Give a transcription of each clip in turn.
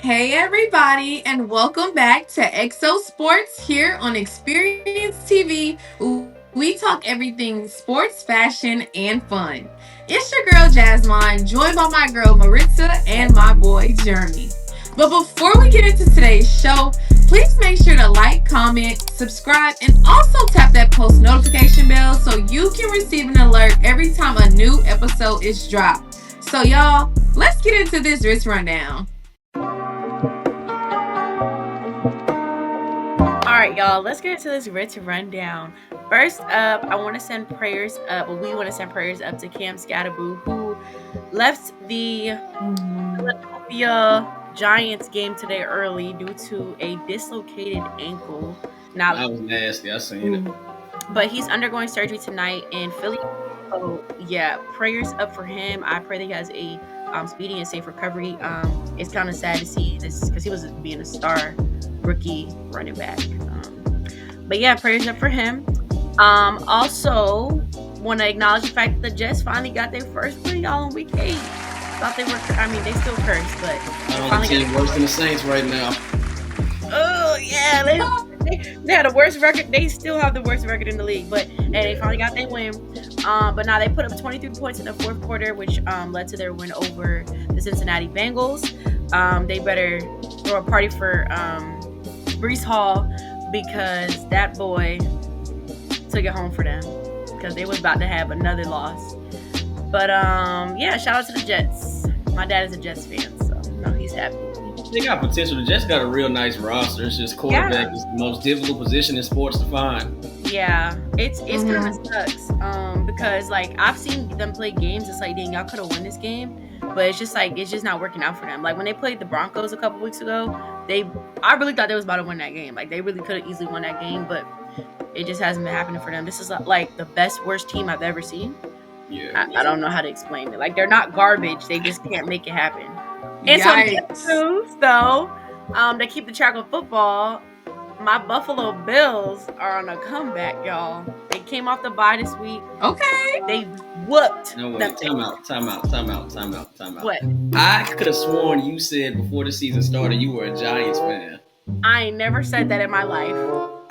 Hey everybody, and welcome back to EXO Sports here on Experience TV. We talk everything sports, fashion, and fun. It's your girl Jasmine, joined by my girl Maritza and my boy Jeremy. But before we get into today's show, please make sure to like, comment, subscribe, and also tap that post notification bell so you can receive an alert every time a new episode is dropped. So, y'all, let's get into this wrist rundown. All right, y'all, let's get into this rich rundown. First up, I want to send prayers up. Well, we want to send prayers up to Cam Skattebo, who left the Philadelphia Giants game today early due to a dislocated ankle. That Now, was nasty. I seen it. but he's undergoing surgery tonight in Philly. So, yeah, prayers up for him. I pray that he has a speedy and safe recovery. It's kind of sad to see this because he was being a star rookie running back. But yeah, prayers up for him. Also, want to acknowledge the fact that the Jets finally got their first win, y'all, in week 8. Thought they were, I mean, they still cursed, but I don't finally team worse than the Saints right now. Oh yeah, they had the worst record. They still have the worst record in the league, but hey, they finally got their win. But now they put up 23 points in the fourth quarter, which led to their win over the Cincinnati Bengals. They better throw a party for Brees Hall because that boy took it home for them because they was about to have another loss. But yeah, shout out to the Jets. My dad is a Jets fan, so he's happy. They got potential. The Jets got a real nice roster. It's just quarterback is the most difficult position in sports to find. Yeah, it's kind of sucks. Because like I've seen them play games. It's like, dang, y'all could have won this game, but it's just not working out for them. Like when they played the Broncos a couple weeks ago, I really thought they was about to win that game. Like they really could have easily won that game, but it just hasn't been happening for them. This is like the worst team I've ever seen. Yeah, I don't know how to explain it. Like they're not garbage. They just can't make it happen. And Yikes. some news, though, to keep the track of football, my Buffalo Bills are on a comeback, y'all. They came off the bye this week. Okay. They whooped. No way. Time out. What? I could have sworn you said before the season started you were a Giants fan. I ain't never said that in my life.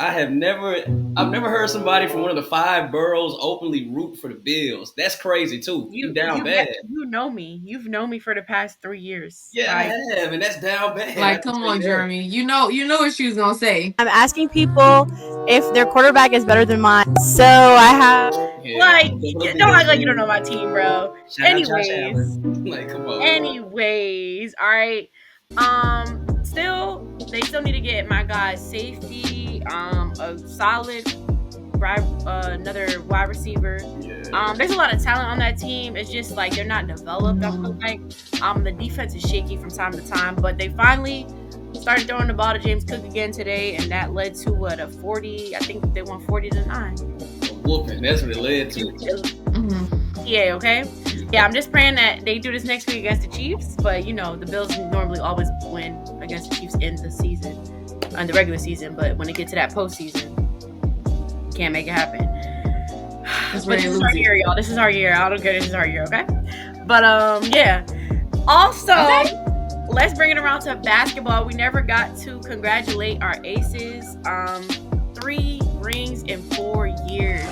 I've never heard somebody from one of the 5 boroughs openly root for the Bills. That's crazy too. You down bad. You know me. You've known me for the past 3 years. Yeah, I have, and that's down bad. Like, come on, Jeremy. You know what she was gonna say. I'm asking people if their quarterback is better than mine. So I have don't act like you don't know my team, bro. Anyways, like, come on. Anyways, all right. They still need to get my guy's safety, a solid another wide receiver. Yeah. There's a lot of talent on that team. It's just like they're not developed. I feel like the defense is shaky from time to time, but they finally started throwing the ball to James Cook again today, and that led to a 40. I think they won 40-9. A whooping. That's what it led to. Yeah. Okay. Yeah, I'm just praying that they do this next week against the Chiefs, but the Bills normally always win against the Chiefs in the regular season, but when they get to that postseason, can't make it happen. But this is our year, y'all. This is our year. I don't care. This is our year, okay? But yeah. Also, let's bring it around to basketball. We never got to congratulate our aces. 3 rings in 4 years.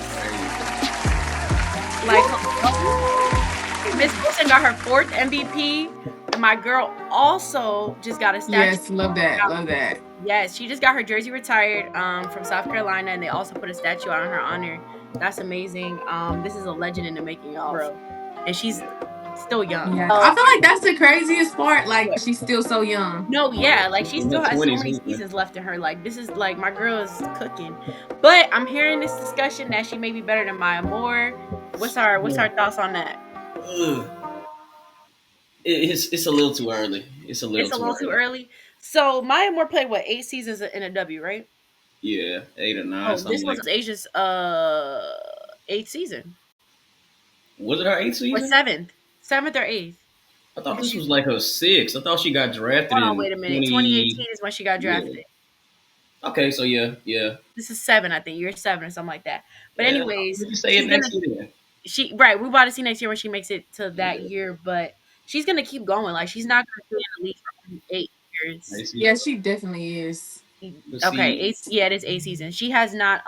Like, Miss Wilson got her 4th MVP. And my girl also just got a statue. Yes, love that. Yes, she just got her jersey retired from South Carolina, and they also put a statue on her honor. That's amazing. This is a legend in the making, y'all. Bro. And she's still young. Yeah. I feel like that's the craziest part. Like, she's still so young. No, yeah. Like, she still has so many seasons left in her. Like, this is, like, my girl is cooking. But I'm hearing this discussion that she may be better than Maya Moore. What's our thoughts on that? It's a little too early. It's a little too early. So Maya Moore played 8 seasons in a W, right? Yeah, 8 or 9. This was Asia's 8th season. Was it her 8th season? Or 7th or 8th? I thought this was like her 6th. I thought she got drafted. Hold on, wait a minute. 2018 is when she got drafted. Yeah. Okay, so yeah. This is 7, I think. Year 7 or something like that. But anyways, you say it next year. We're about to see next year when she makes it to that year, but she's gonna keep going. Like, she's not gonna stay in the league for only 8 years. Macy. Yeah, she definitely is. But Okay, see, yeah, it is a season. She has not.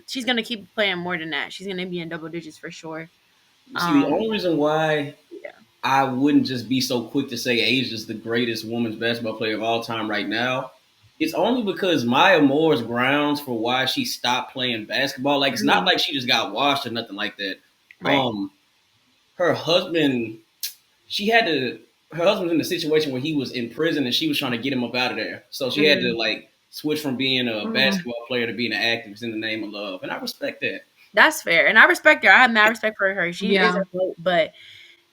She's gonna keep playing more than that. She's gonna be in double digits for sure. the only reason why Yeah, I wouldn't just be so quick to say Asia's the greatest women's basketball player of all time right now. It's only because Maya Moore's grounds for why she stopped playing basketball. Like it's not Mhm. like she just got washed or nothing like that. Right. Um, her husband, she had to. Her husband was in a situation where he was in prison and she was trying to get him up out of there. So she had to Mhm. like switch from being a Mm. basketball player to being an activist in the name of love, and I respect that. That's fair, and I respect her. I have mad respect for her. She is a Yeah, goat, but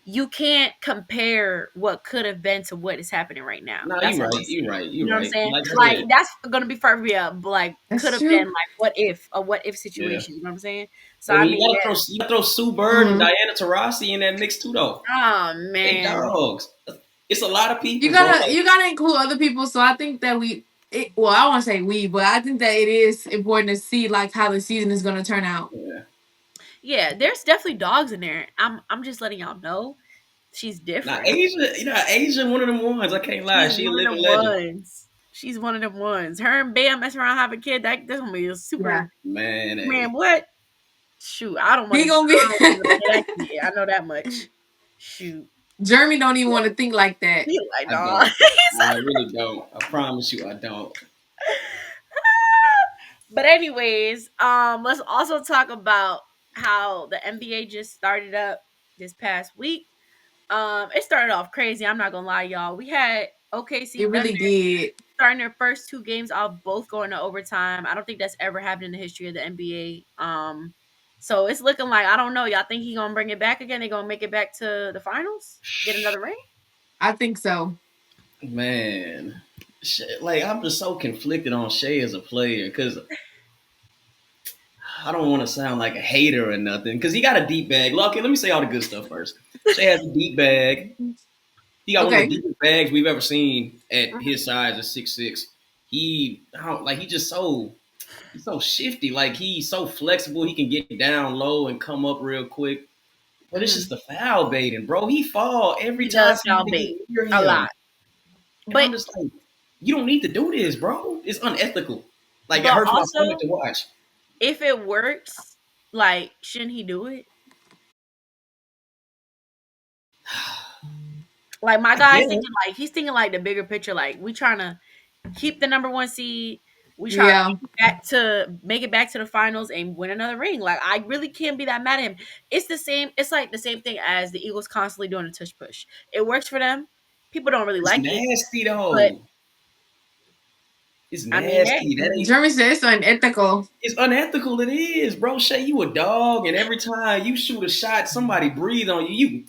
you can't compare what could have been to what is happening right now. No, That's you're all right. I'm You're saying. right. You You're know what I'm right. saying? Like I Like said, that's gonna be forever be a like could that's have been true. like what if a what if yeah. situation. You know what I'm saying? So I I mean, mean, yeah. you gotta throw Sue Bird and Hmm. Diana Taurasi in that mix too, though. Oh They man, dogs. It's a lot of You people, bro. gotta Like, you gotta include other people. So I think that well, I want to say we, but I think that it is important to see like how the season is gonna turn out. yeah. yeah. There's definitely dogs in there. I'm just letting y'all know she's Now different. Asia, Asia, one of them ones. I can't lie. She's She a one of living them legend, ones. She's one of them ones. Her and Bam messing around having a kid. That's gonna be a Yeah, super man. man. Hey, What? Shoot, I don't want he to. gonna be. I don't want to hear that kid. I know that much. Shoot, Jeremy don't even want to think like that. he like I nah. don't. I really don't. I promise you, I don't. But anyways, let's also talk about how the NBA just started up this past week. It started off crazy. I'm not gonna lie, y'all. We had OKC It Thunder really did. starting their first two games off, both going to overtime. I don't think that's ever happened in the history of the NBA. So it's looking like I don't know. Y'all think he gonna bring it back again? They gonna make it back to the finals, get another ring? I think so. Man, like I'm just so conflicted on Shea as a player because I don't want to sound like a hater or nothing because he got a deep bag. Okay, let me say all the good stuff first. Shea has a deep bag. He got one of the Okay, deepest bags we've ever seen at Mhm. his size at 6'6". I don't, like he just he's so shifty. Like he's so flexible. He can get down low and come up real quick. But it's just Mhm. the foul baiting, bro. He fall every He time does foul somebody get bait near a him. lot, And I'm but just like, you don't need to do this, bro. It's unethical. Like it but hurts my stomach also to watch. if it works, like shouldn't he do it? Like my I guy's guess. thinking like he's thinking like the bigger picture. Like we trying to keep the number one seed. We try to yeah, make it back to the finals and win another ring. Like I really can't be that mad at him. It's the same. It's like the same thing as the Eagles constantly doing a tush push. It works for them. People don't really It's like it, nasty but though. It's I mean, nasty. hey, That ain't. Jeremy said it's unethical. It's unethical. It is, bro. Shay, you a dog, and every time you shoot a shot, somebody breathe on you.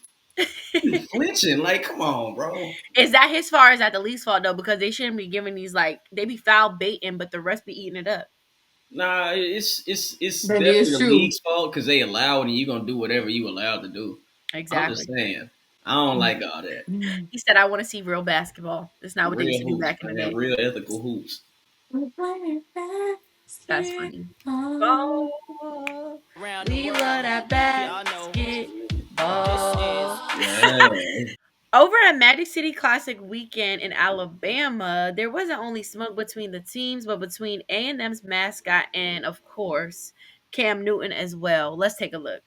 You flinching. Like, come on, bro. is that his fault? Or is that the least fault though? Because they shouldn't be giving these like they be foul baiting, but the rest be eating it up. Nah, it's That definitely is the true. league's fault because they allow it, and you gonna do whatever you allowed to do. I'm just Exactly. saying. I don't like all that. He said, "I want to see real basketball. It's not what they used Real to do hoops, back in the man. day." Real ethical hoops. We're playing That's funny. basketball. Ball. We love that basketball. Yeah. Over at Magic City Classic weekend in Alabama, there wasn't only smoke between the teams, but between A&M's mascot and, of course, Cam Newton as well. Let's take a look.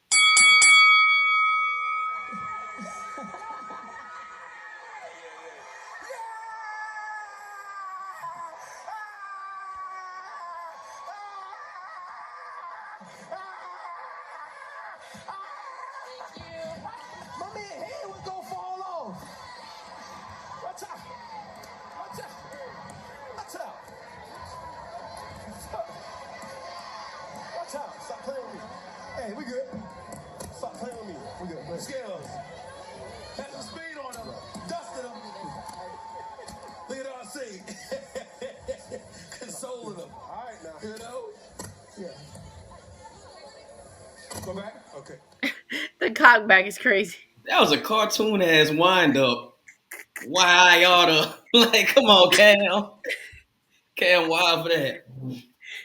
My man head was gonna fall off. Watch out. Watch out. Watch out. Watch out. Stop playing with me. Hey, we good. Stop playing with me. We good. We're scared of us. Had some speed on him. Dusted him. Look at all I see. Consoling him. All right now. You know? Yeah. Go back? Okay. The cockback is crazy. That was a cartoon ass wind up. Why I oughta like come on, Cam. Cam wild for that.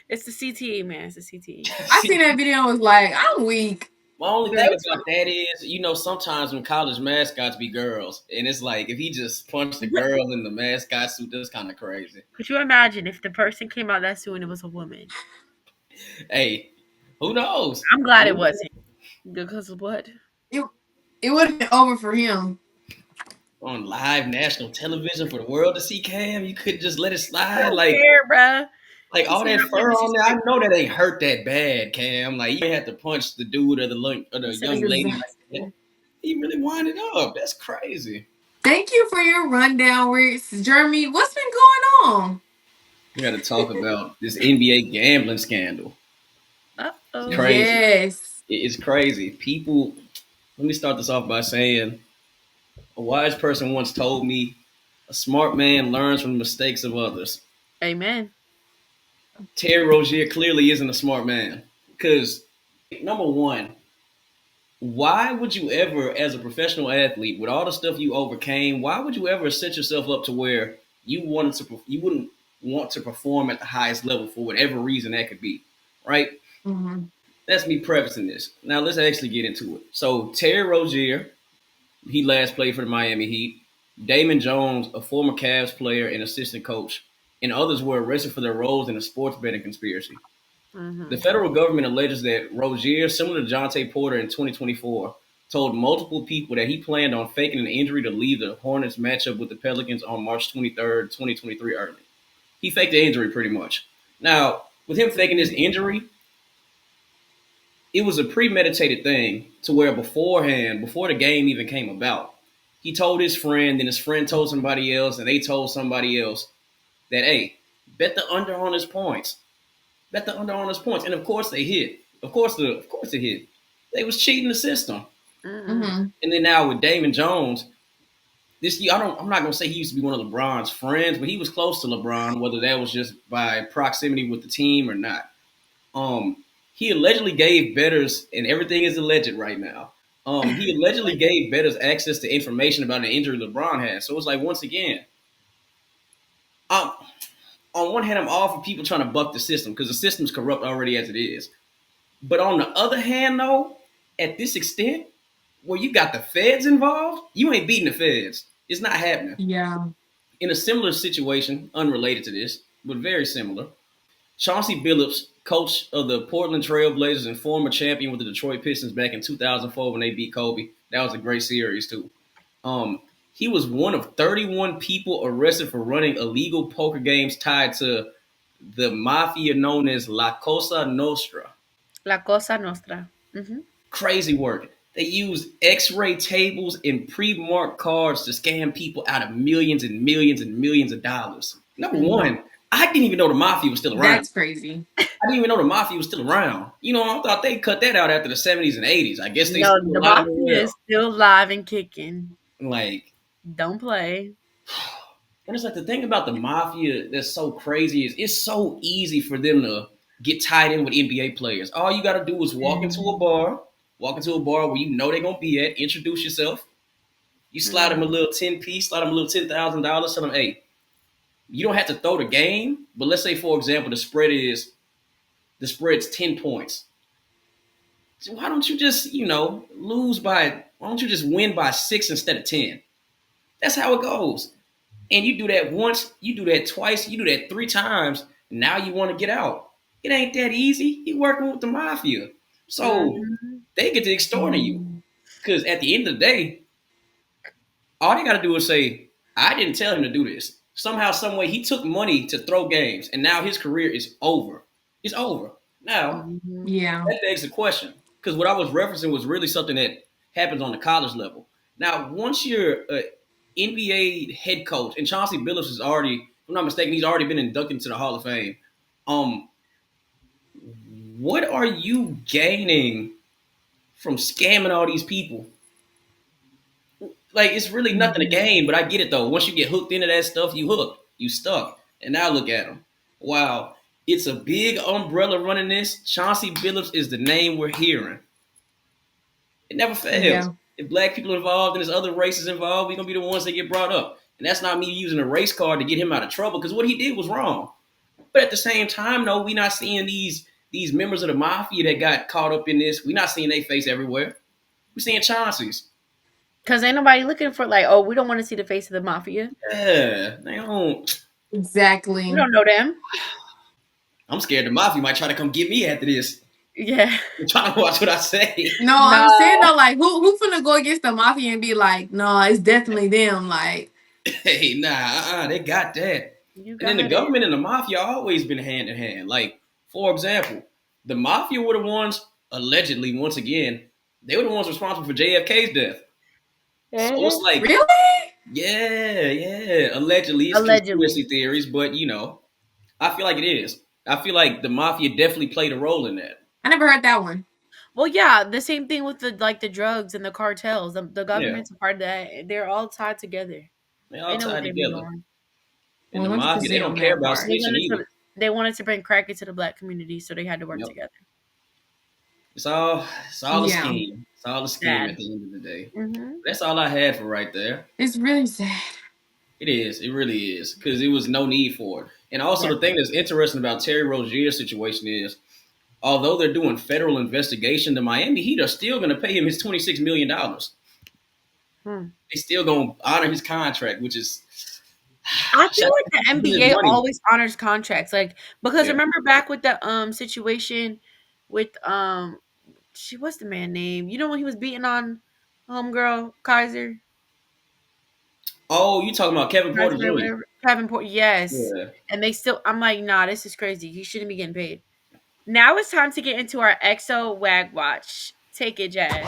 It's the CTE, man. It's the CTE. I seen that video and was like, I'm weak. My only Girl, thing it's about that is, sometimes when college mascots be girls, and it's like if he just punched a girl in the mascot suit, that's kind of crazy. could you imagine if the person came out that soon and it was a woman? Hey, who knows? I'm glad it wasn't. Because of what? It it would have been over for him. On live national television for the world to see, Cam, you couldn't just let it I slide. don't care, bruh. Like He all said that I'm not fur on there, I know disrespectful. that ain't hurt that bad, Cam. Like you ain't have to punch the dude or He the said it's young lady like that. Exactly. He really winded up. That's crazy. Thank you for your rundown, Reese. Jeremy, what's been going on? We got to talk about this NBA gambling scandal. It's uh-oh. crazy. Yes. It's crazy. People. Let me start this off by saying a wise person once told me, "A smart man learns from the mistakes of others." Amen. Terry Rozier clearly isn't a smart man because number one, why would you ever, as a professional athlete, with all the stuff you overcame, why would you ever set yourself up to where you wouldn't want to perform at the highest level for whatever reason that could be, right? Hmm. That's me prefacing this. Now let's actually get into it. So Terry Rozier, he last played for the Miami Heat. Damon Jones, a former Cavs player and assistant coach, and others were arrested for their roles in a sports betting conspiracy. The Mm-hmm. federal government alleges that Rozier, similar to Jonte Porter in 2024, told multiple people that he planned on faking an injury to leave the Hornets matchup with the Pelicans on March 23rd, 2023 early. He faked the injury pretty much. Now, with him faking this injury, it was a premeditated thing to where beforehand, before the game even came about, he told his friend, then his friend told somebody else, and they told somebody else that, hey, bet the under on his points. Bet the under on his points. And of course they hit. Of course they hit. They was cheating the system. Mm-hmm. Hmm. And then now with Damon Jones, I'm not gonna say he used to be one of LeBron's friends, but he was close to LeBron, whether that was just by proximity with the team or not. He allegedly gave bettors, and everything is alleged right now. He allegedly gave bettors access to information about an injury LeBron had. So it's like once again, um, on one hand, I'm all for people trying to buck the system because the system's corrupt already as it is. But on the other hand, though, at this extent, where you got the feds involved, you ain't beating the feds. It's not happening. Yeah. In a similar situation, unrelated to this, but very similar, Chauncey Billups, coach of the Portland Trail Blazers and former champion with the Detroit Pistons back in 2004 when they beat Kobe. That was a great series, too. Um, he was one of 31 people arrested for running illegal poker games tied to the mafia known as La Cosa Nostra. La cosa nostra. Mm-hmm. Crazy work. They use X-ray tables and pre-marked cards to scam people out of millions and millions and millions of dollars. Number Mhm. one, I didn't even know the mafia was still around. That's crazy. I didn't even know the mafia was still around. I thought they cut that out after the 70s and 80s. I guess they No, still the alive and mafia well. is still live and kicking. Like, Don't play. and it's like the thing about the mafia that's so crazy is it's so easy for them to get tied in with NBA players. All you got to do is Mhm. walk into a bar where you know they're gonna be at, introduce yourself. You slide them a Mm-hmm. little 10 piece, slide them a little $10,000. Tell them, hey, you don't have to throw the game, but let's say for example the spread's 10 points. So why don't you just lose by? Why don't you just win by 6 instead of 10? That's how it goes. And you do that once, you do that twice, you do that 3 times. Now you want to get out. It ain't that easy. You working with the mafia, so Mm-hmm. they get to extorting you. Mhm. Because at the end of the day, all they got to do is say, "I didn't tell him to do this." Somehow, some way, he took money to throw games, and now his career is over. It's over. Now Mm-hmm. Yeah. that begs the question, because what I was referencing was really something that happens on the college level. Now, once you're an NBA head coach, and Chauncey Billups is already, if I'm not mistaken, he's already been inducted into the Hall of Fame. Um, what are you gaining from scamming all these people? Like, it's really nothing to Mhm. gain, but I get it though. Once you get hooked into that stuff, you hooked, you stuck. And now look at him. Wow, it's a big umbrella running this. Chauncey Billups is the name we're hearing. It never fails. Yeah. If black people are involved and there's other races involved, we're gonna be the ones that get brought up. And that's not me using a race card to get him out of trouble, because what he did was wrong. But at the same time, though, we not seeing these members of the mafia that got caught up in this, we're not seeing their face everywhere. We're seeing Chauncey's. Because ain't nobody looking for like, oh, we don't want to see the face of the mafia. Yeah, they don't. Exactly. We don't know them. I'm scared the mafia might try to come get me after this. Yeah. I'm trying to watch what I say. No, I'm saying though, like, who finna go against the mafia and be like, no, it's definitely them. Like, Hey, nah, they got that. You And got then the it. government and the mafia always been hand in hand. Like, for example, the mafia were the ones, allegedly, once again, they were the ones responsible for JFK's death. So it's like, really? yeah, allegedly, it's Allegedly. conspiracy theories, but I feel like it is. I feel like the mafia definitely played a role in that. I never heard that one. Well, yeah, the same thing with the drugs and the cartels. The Yeah, government's a part of that. They're all tied together. they They all know what tied they be together. doing. And the mafia, they 100% don't on care that about part. snitching either. They wanted to bring crack into the black community, so they had to work Yep. together. It's all a Yeah. scheme. It's all a scheme Sad. at the end of the day. Mm-hmm. That's all I had for right there. It's really sad. It is. It really is. Because it was no need for it. And also Yeah. the thing that's interesting about Terry Rozier's situation is, although they're doing federal investigation, the Miami Heat are still going to pay him his $26 million. Hmm. They still going to honor his contract, which is... I feel like the NBA money. always honors contracts, like because Yeah. remember back with the situation with what's the man name? You know when he was beating on homegirl Kaiser, Oh, you talking about Kevin Porter Kaiser or Jr.? whatever? Kevin Porter, yes. Yeah. And they still, I'm like, nah, this is crazy. He shouldn't be getting paid. Now it's time to get into our EXO WAG watch. Take it, Jazz.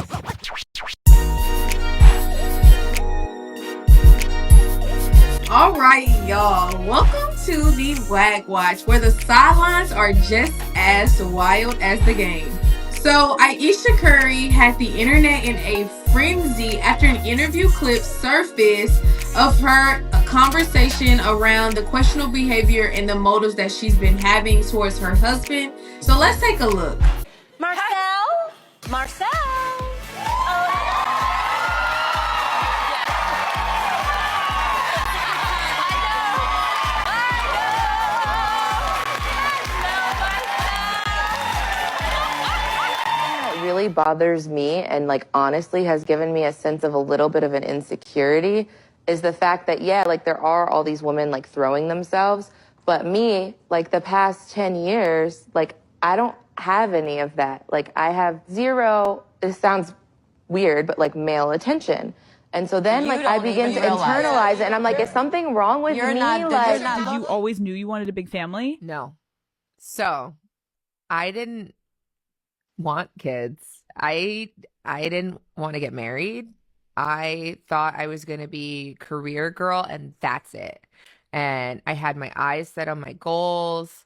All right, y'all. Welcome to the WAG Watch, where the sidelines are just as wild as the game. So, Ayesha Curry had the internet in a frenzy after an interview clip surfaced of her conversation around the questionable behavior and the motives that she's been having towards her husband. So, let's take a look. Marcel. Really bothers me and like honestly has given me a sense of a little bit of an insecurity is the fact that there are all these women like throwing themselves, but me, like the past 10 years, like I don't have any of that. Like I have zero, this sounds weird, but like male attention. And so then like I begin to internalize it and I'm like, is something wrong with me? Did you always knew you wanted a big family? No. So, I didn't want kids. I didn't want to get married. I thought I was going to be career girl and that's it. And I had my eyes set on my goals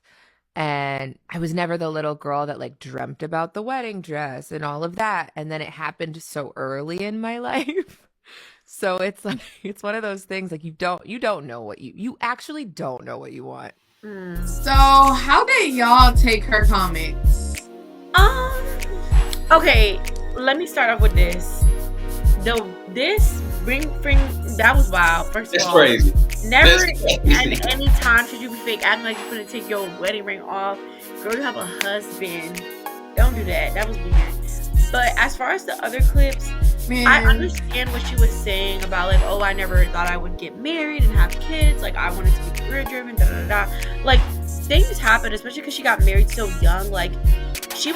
and I was never the little girl that like dreamt about the wedding dress and all of that. And then it happened so early in my life. So it's like it's one of those things like you don't know what you actually don't know what you want. So, how did y'all take her comments? Okay, let me start off with this. This bring that was wild. First of all, crazy. Never That's at crazy. any time should you be fake acting like you're gonna take your wedding ring off. Girl, you have a husband. Don't do that. That was weird. But as far as the other clips, Man. I understand what she was saying about like, oh, I never thought I would get married and have kids. Like I wanted to be career driven. Da da da. Like things happen, especially because she got married so young. Like she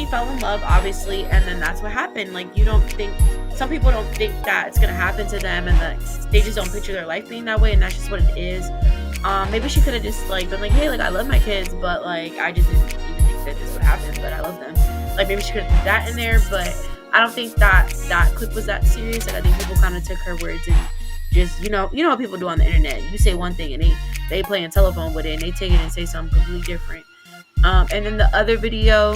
fell in love obviously, and then that's what happened. Like some people don't think that it's gonna happen to them, and that they just don't picture their life being that way, and that's just what it is. Maybe she could have just like been like, hey, like I love my kids, but like I just didn't even think that this would happen, but I love them. Like maybe she could have put that in there, but I don't think that clip was that serious. Like I think people kind of took her words and just you know what people do on the internet. You say one thing and they playing telephone with it and they take it and say something completely different. And then the other video,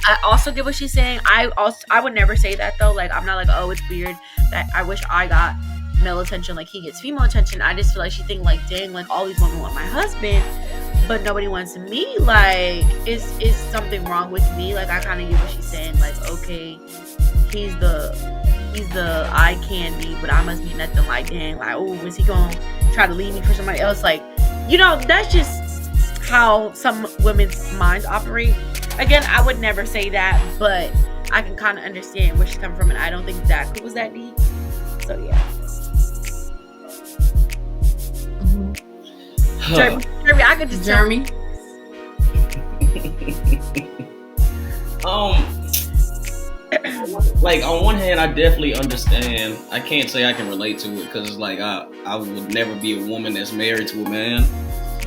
I also get what she's saying. I would never say that though. Like I'm not like, oh, it's weird that I wish I got male attention like he gets female attention. I just feel like she think like, dang, like all these women want my husband, but nobody wants me. Like is something wrong with me? Like I kind of get what she's saying. Like okay, he's the eye candy, but I must be nothing. Like dang, like oh, is he gonna try to leave me for somebody else? Like that's just how some women's minds operate. Again, I would never say that, but I can kind of understand where she's coming from, and I don't think that was that deep. So yeah. Jeremy, I could just tell. Jeremy. Like on one hand, I definitely understand. I can't say I can relate to it because it's like I would never be a woman that's married to a man,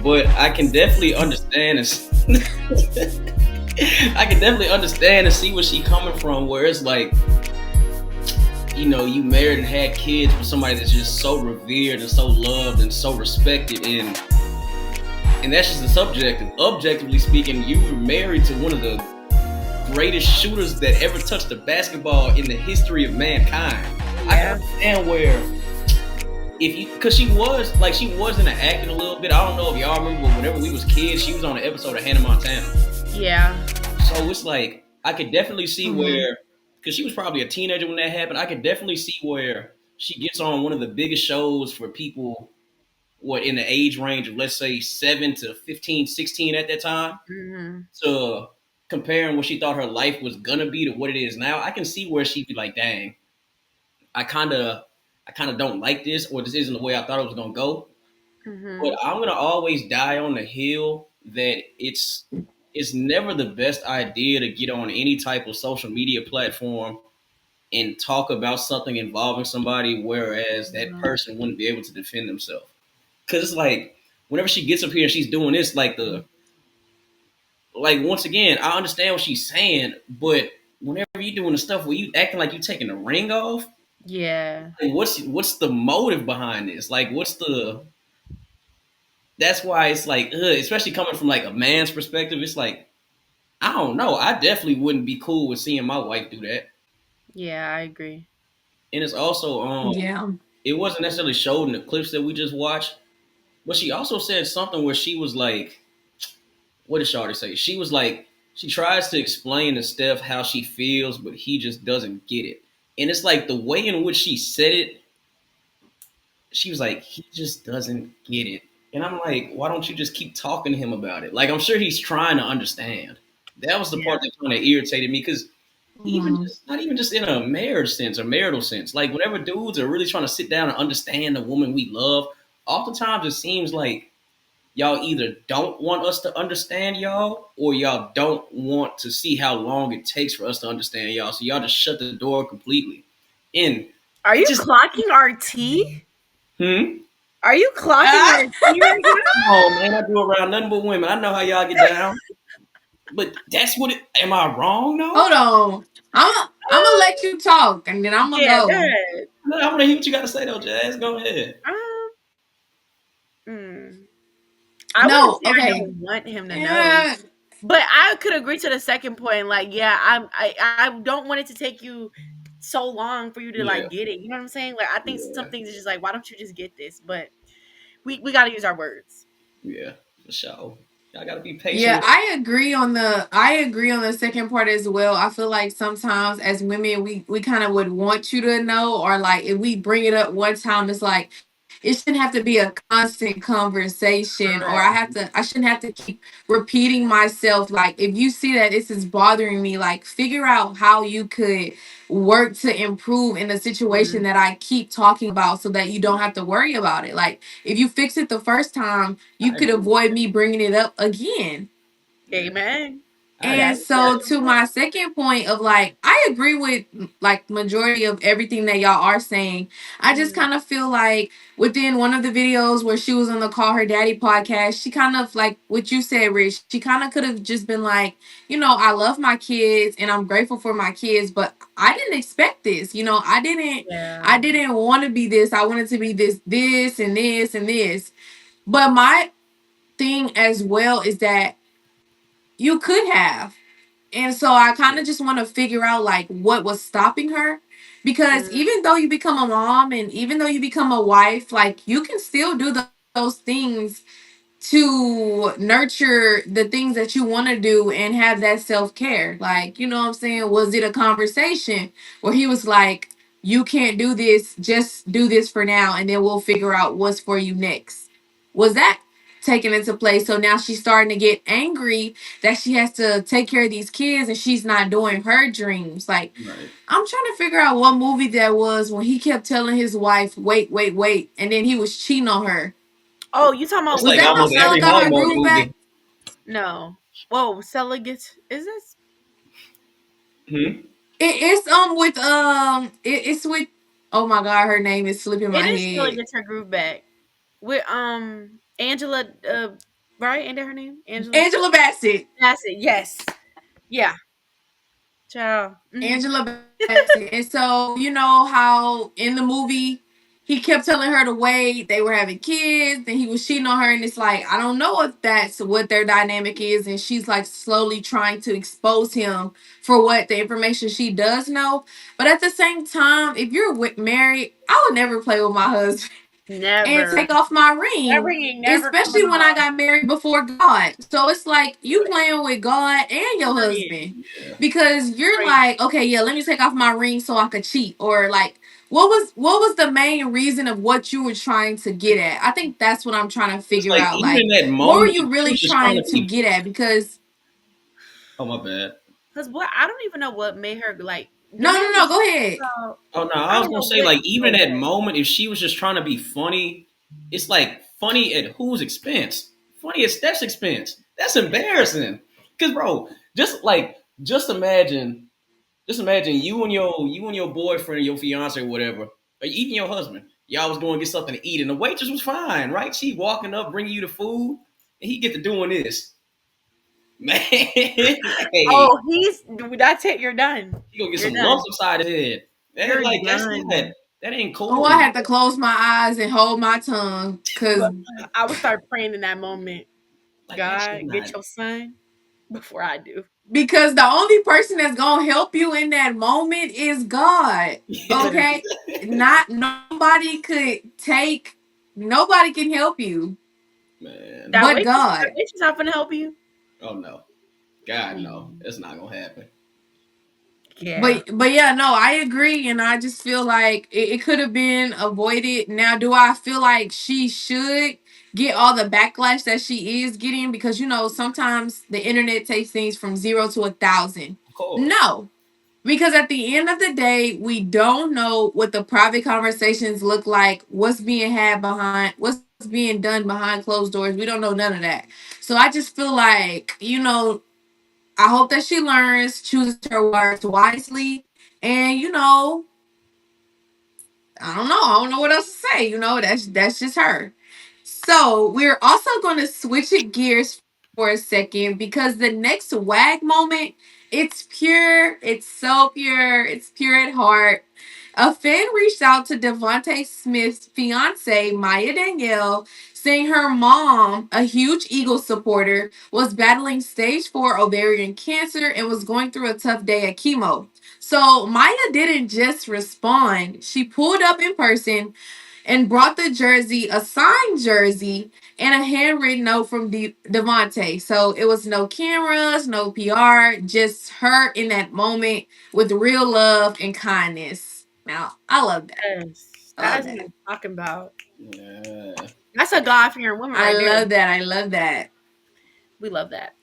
but I can definitely understand and I can definitely understand and see where she coming from. Where it's like, you know, you married and had kids with somebody that's just so revered and so loved and so respected, and that's just the subjective. Objectively speaking, you were married to one of the greatest shooters that ever touched the basketball in the history of mankind. Yeah. I can understand where, if you, because she was in the acting a little bit. I don't know if y'all remember, but whenever we was kids, she was on an episode of Hannah Montana. Yeah. So it's like, I could definitely see where, because she was probably a teenager when that happened, I could definitely see where she gets on one of the biggest shows for people, in the age range of, let's say, 7 to 15, 16 at that time, to comparing what she thought her life was gonna be to what it is now. I can see where she'd be like, dang, I kind of don't like this, or this isn't the way I thought it was gonna go. But I'm gonna always die on the hill that it's never the best idea to get on any type of social media platform and talk about something involving somebody, whereas that person wouldn't be able to defend themselves. Because it's like, whenever she gets up here and she's doing this, like once again, I understand what she's saying, but whenever you're doing the stuff where you acting like you taking the ring off, like what's the motive behind this? Like, that's why it's like, especially coming from like a man's perspective, it's like, I don't know. I definitely wouldn't be cool with seeing my wife do that. Yeah, I agree. And it's also, it wasn't necessarily showed in the clips that we just watched, but she also said something where she was like, what did Shawty say? She was like, she tries to explain to Steph how she feels, but he just doesn't get it. And it's like the way in which she said it, she was like, he just doesn't get it. And I'm like, why don't you just keep talking to him about it? Like, I'm sure he's trying to understand. That was the part that kind of irritated me, because not even just in a marriage sense or marital sense, like whenever dudes are really trying to sit down and understand the woman we love, oftentimes it seems like y'all either don't want us to understand y'all, or y'all don't want to see how long it takes for us to understand y'all. So y'all just shut the door completely. And are you clocking our tea? Are you clocking our tea right now? Oh man, I do around nothing but women. I know how y'all get down. But that's what it. Am I wrong though? Hold on. I'm gonna let you talk, and then I'm gonna go. Go ahead. I want to hear what you got to say though, Jazz. Go ahead. I don't want him to know, but I could agree to the second point. Like, I don't want it to take you so long for you to like get it. You know what I'm saying? Like, I think some things is just like, why don't you just get this? But we got to use our words. Yeah, for sure. Y'all gotta be patient. Yeah, I agree on the second part as well. I feel like sometimes as women we kind of would want you to know, or like if we bring it up one time, it's like it shouldn't have to be a constant conversation, or I shouldn't have to keep repeating myself. Like, if you see that this is bothering me, like figure out how you could work to improve in the situation that I keep talking about, so that you don't have to worry about it. Like, if you fix it the first time, you could avoid me bringing it up again. Amen. And so to my second point of like, I agree with like majority of everything that y'all are saying. I just kind of feel like within one of the videos where she was on the Call Her Daddy podcast, she kind of like what you said, Rich, she kind of could have just been like, you know, I love my kids and I'm grateful for my kids, but I didn't expect this. You know, I didn't want to be this. I wanted to be this and this and this. But my thing as well is that you could have. And so I kind of just want to figure out like what was stopping her. Because even though you become a mom and even though you become a wife, like you can still do those things to nurture the things that you want to do and have that self-care. Like, you know what I'm saying? Was it a conversation where he was like, you can't do this, just do this for now, and then we'll figure out what's for you next? Was that taken into place. So now she's starting to get angry that she has to take care of these kids and she's not doing her dreams. Like, Right. I'm trying to figure out what movie that was when he kept telling his wife, wait, wait, wait. And then he was cheating on her. Oh, you talking about That's Was like with that how almost Stella every got her Hallmark groove back? movie. no? Whoa, Stella gets is this? Hmm? It's with it's with, oh my god, her name is slipping It my is Stella head. gets her groove back with Angela. Right? Ain't that her name? Angela Angela Bassett. Bassett. Yes. Yeah. Child. Angela Bassett. And so, you know how in the movie he kept telling her to wait, they were having kids, and he was cheating on her, and it's like, I don't know if that's what their dynamic is, and she's like slowly trying to expose him for what the information she does know. But at the same time, if you're married, I would never play with my husband and Never. take off my That ring, ring ain't never coming especially when I off. got married before God. So it's like you playing with God and your Period. husband Yeah. because you're Crazy. like, okay, yeah, let me take off my ring so I could cheat, or like, what was the main reason of what you were trying to get at? I think that's what I'm trying to It's figure like out. even Like, in that what were moment, you she really was just trying trying to to be. get at? Because Oh my bad. Cause what I don't even know what made her like the no, man no, was no, go ahead. about, Oh no, I I was don't gonna know say what like even in drove that that. moment, if she was just trying to be funny, it's like funny at whose expense? Funny at Steph's expense. That's embarrassing. Cause bro, just imagine you and your boyfriend, your fiance or whatever, or even your husband. Y'all was going to get something to eat, and the waitress was fine, right? She walking up, bringing you the food, and he get to doing this. Man, hey, Oh, that's it. You're done. he gonna get You're some lumps done. inside his head. That You're like that's not done. that ain't Oh, I cool. had to close my eyes and hold my tongue because But I would start praying in that moment. Like that shit God, get not. your son before I do. because the only person that's gonna help you in that moment is God. Literally. Okay? Not nobody can help you Man, That but waitress, that God. waitress not gonna help you. oh no, God no, Mm, that's not gonna happen. yeah. But yeah, no, I agree, and I just feel like it could have been avoided. Now, do I feel like she should get all the backlash that she is getting? Because sometimes the internet takes things from 0 to 1,000. Of course, No, because at the end of the day, we don't know what the private conversations look like, what's being done behind closed doors. We don't know none of that. So I just feel like, I hope that she learns, chooses her words wisely, and I don't know. I don't know what else to say. That's just her. So we're also going to switch it gears for a second because the next WAG moment, it's pure. It's so pure. It's pure at heart. A fan reached out to Devonte Smith's fiance, Maya Danielle, saying her mom, a huge Eagles supporter, was battling stage 4 ovarian cancer and was going through a tough day at chemo. So Maya didn't just respond. She pulled up in person and brought the jersey, a signed jersey, and a handwritten note from Devontae. So it was no cameras, no PR, just her in that moment with real love and kindness. Now, I love that. Yes. I love That's what that. I'm talking about. yeah, That's a God fearing woman I right there. love that. I love that. We love that.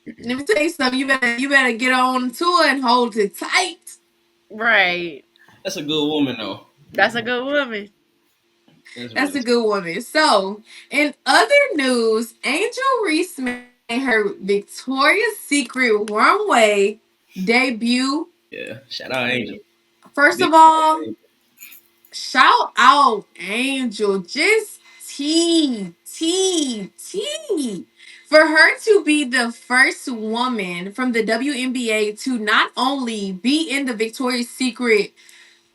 Let me tell you something. You better get on to it and hold it tight. Right. that's a good woman though. That's a good woman. That's That's real. a good woman. So, in other news, Angel Reese made her Victoria's Secret runway debut. Yeah, shout out Angel. Period. First Big of shout out all, to Angel. shout out Angel. Just T. For her to be the first woman from the WNBA to not only be in the Victoria's Secret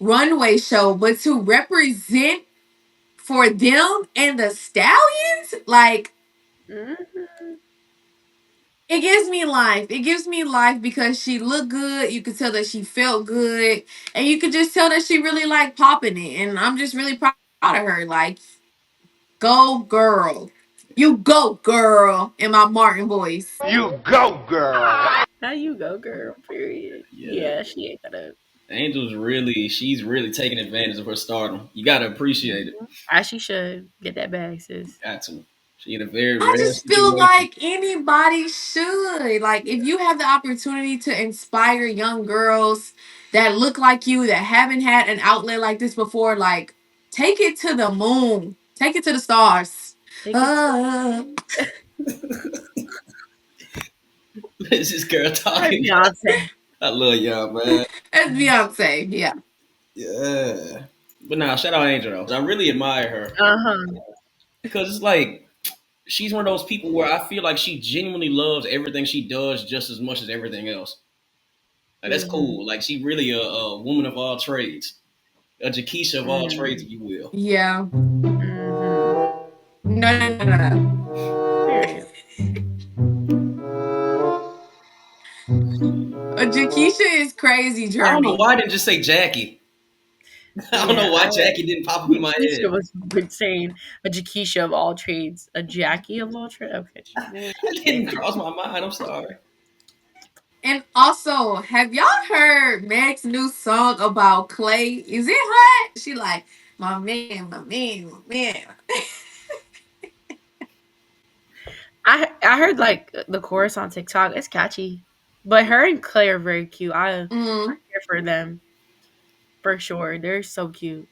runway show, but to represent for them and the Stallions, like, Hmm. it gives me life. It gives me life because she looked good. You could tell that she felt good, and you could just tell that she really liked popping it. And I'm just really proud of her. Like, go girl, you go girl, in my Martin voice. You go, girl. How you go, girl? Period. Yeah, Yeah, she ate that up. She's really taking advantage of her stardom. You gotta appreciate it. As she should. Get that bag, sis. Got to. She in a very I rare just feel situation. like anybody should. Like, if you have the opportunity to inspire young girls that look like you, that haven't had an outlet like this before, like, take it to the moon, take it to the stars. Take it Uh, What is this girl to talking about? Beyonce. I love y'all, man. that's Beyonce. Yeah. Yeah. But nah, shout out Angel though. I really admire her Uh-huh. because it's like she's one of those people where I feel like she genuinely loves everything she does just as much as everything else. Like that's Mm-hmm. cool. Like she really a woman of all trades, a Jakeisha of all trades, if you will. Yeah. Mm-hmm. No, no, no, no, no. Period. Jakeisha is crazy, I don't know Jeremy. why I didn't just say Jackie. I don't know Yeah, why Jackie didn't pop up in my Jakeisha head. was insane. A Jakeisha of all trades. A Jackie of all trades. Okay. That didn't cross my mind. I'm sorry. And also, have y'all heard Meg's new song about Clay? Is it hot? She like, my man, my man, my man. I heard like the chorus on TikTok. It's catchy. But her and Clay are very cute. I Mm. care for them for sure. They're so cute.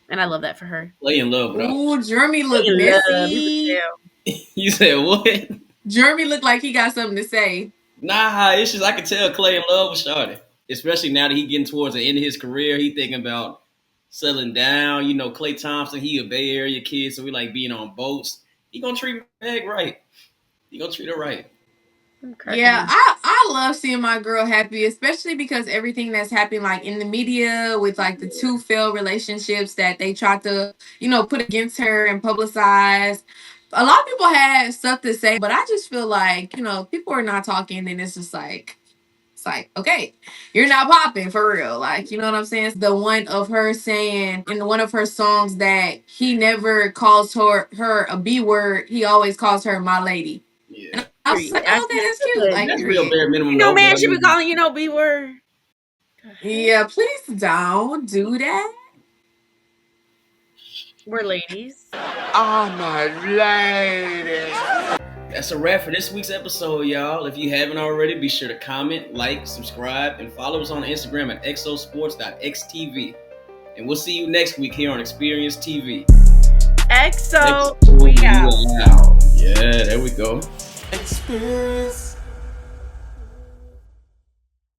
And I love that for her. Lay in love with her. Ooh, Jeremy They look love. You could messy. tell. You said what? Jeremy look like he got something to say. Nah, it's just I can tell Clay in love with Shawty. Especially now that he getting towards the end of his career, he thinking about settling down. You know, Clay Thompson, he a Bay Area kid, so we like being on boats. He gonna treat Meg right. He gonna treat her right. I'm cracking Yeah, up. I love seeing my girl happy, especially because everything that's happening like in the media with like the two failed relationships that they tried to, put against her and publicize. A lot of people had stuff to say, but I just feel like, people are not talking and it's like, okay, you're not popping for real. Like, you know what I'm saying? The one of her saying in one of her songs that he never calls her a B word, he always calls her my lady. Yeah. And I was just Period. like, As oh, okay, he that's cute. should. Like, That's real period. bare minimum You know, though, but man I should be mean, calling, B word. Yeah, please don't do that. We're ladies. that's a wrap for this week's episode, y'all. If you haven't already, be sure to comment, like, subscribe, and follow us on Instagram at exosports.xtv. And we'll see you next week here on Experience TV. EXO, Next, we we out. are loud. Yeah, there we go. Experience